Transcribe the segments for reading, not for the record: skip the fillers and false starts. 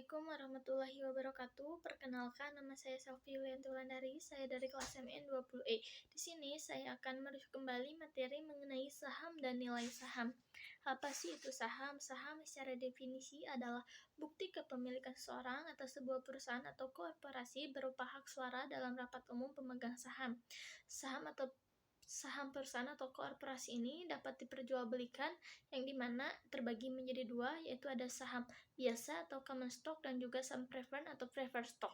Assalamualaikum warahmatullahi wabarakatuh. Perkenalkan, nama saya Selvi Yuliantulandari. Saya dari kelas MN 20E. Di sini saya akan merujuk kembali materi mengenai saham dan nilai saham. Apa sih itu saham? Saham secara definisi adalah bukti kepemilikan seseorang atas sebuah perusahaan atau korporasi berupa hak suara dalam rapat umum pemegang saham. Saham perusahaan atau korporasi ini dapat diperjualbelikan, yang dimana terbagi menjadi dua, yaitu ada saham biasa atau common stock dan juga saham preferred atau preferred stock.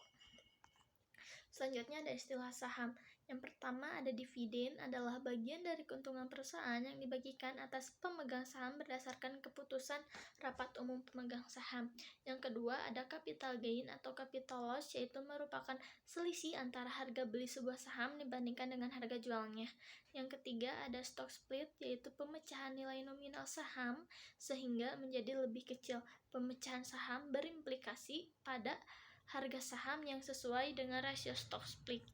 Selanjutnya ada istilah saham. Yang pertama ada dividen, adalah bagian dari keuntungan perusahaan yang dibagikan atas pemegang saham berdasarkan keputusan rapat umum pemegang saham. Yang kedua ada capital gain atau capital loss, yaitu merupakan selisih antara harga beli sebuah saham dibandingkan dengan harga jualnya. Yang ketiga ada stock split, yaitu pemecahan nilai nominal saham sehingga menjadi lebih kecil. Pemecahan saham berimplikasi pada harga saham yang sesuai dengan rasio stock split.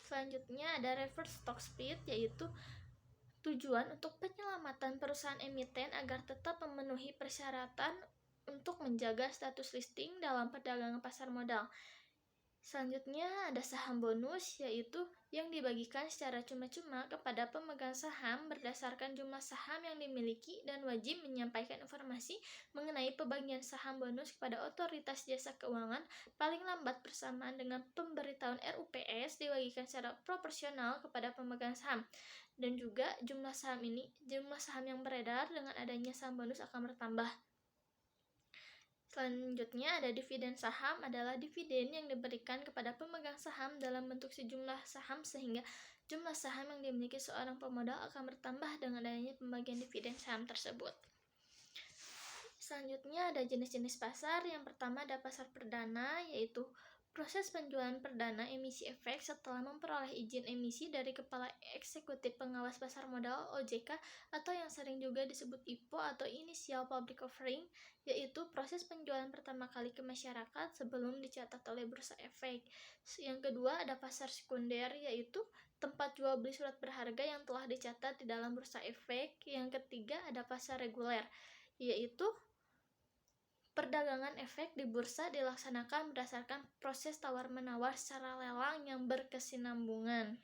Selanjutnya ada reverse stock split, yaitu tujuan untuk penyelamatan perusahaan emiten agar tetap memenuhi persyaratan untuk menjaga status listing dalam perdagangan pasar modal. Selanjutnya ada saham bonus, yaitu yang dibagikan secara cuma-cuma kepada pemegang saham berdasarkan jumlah saham yang dimiliki dan wajib menyampaikan informasi mengenai pembagian saham bonus kepada otoritas jasa keuangan paling lambat bersamaan dengan pemberitahuan RUPS, dibagikan secara proporsional kepada pemegang saham. Dan juga jumlah saham yang beredar dengan adanya saham bonus akan bertambah. Selanjutnya ada dividen saham, adalah dividen yang diberikan kepada pemegang saham dalam bentuk sejumlah saham sehingga jumlah saham yang dimiliki seorang pemodal akan bertambah dengan adanya pembagian dividen saham tersebut. Selanjutnya ada jenis-jenis pasar. Yang pertama ada pasar perdana, yaitu proses penjualan perdana emisi efek setelah memperoleh izin emisi dari Kepala Eksekutif Pengawas Pasar Modal (OJK) atau yang sering juga disebut IPO atau Initial Public Offering, yaitu proses penjualan pertama kali ke masyarakat sebelum dicatat oleh Bursa Efek. Yang kedua ada pasar sekunder, yaitu tempat jual beli surat berharga yang telah dicatat di dalam Bursa Efek. Yang ketiga ada pasar reguler, yaitu perdagangan efek di bursa dilaksanakan berdasarkan proses tawar-menawar secara lelang yang berkesinambungan.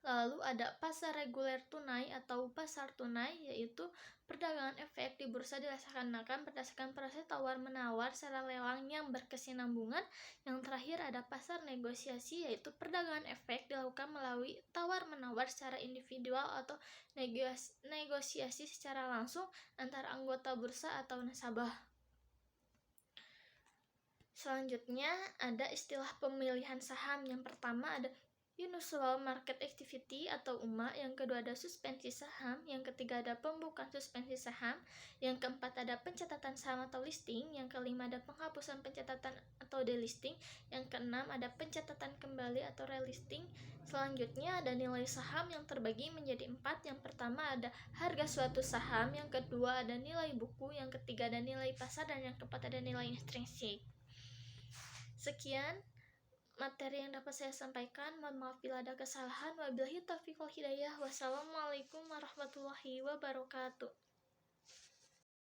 Lalu ada pasar reguler tunai atau pasar tunai, yaitu perdagangan efek di bursa dilaksanakan berdasarkan proses tawar-menawar secara lelang yang berkesinambungan. Yang terakhir ada pasar negosiasi, yaitu perdagangan efek dilakukan melalui tawar-menawar secara individual atau negosiasi secara langsung antara anggota bursa atau nasabah. Selanjutnya ada istilah pemilihan saham. Yang pertama ada unusual market activity atau UMA, yang kedua ada suspensi saham, yang ketiga ada pembukaan suspensi saham, yang keempat ada pencatatan saham atau listing, yang kelima ada penghapusan pencatatan atau delisting, yang keenam ada pencatatan kembali atau relisting. Selanjutnya ada nilai saham yang terbagi menjadi 4. Yang pertama ada harga suatu saham, yang kedua ada nilai buku, yang ketiga ada nilai pasar, dan yang keempat ada nilai intrinsik. Sekian materi yang dapat saya sampaikan. Mohon maaf bila ada kesalahan. Wabillahi taufiq wal hidayah. Wassalamualaikum warahmatullahi wabarakatuh.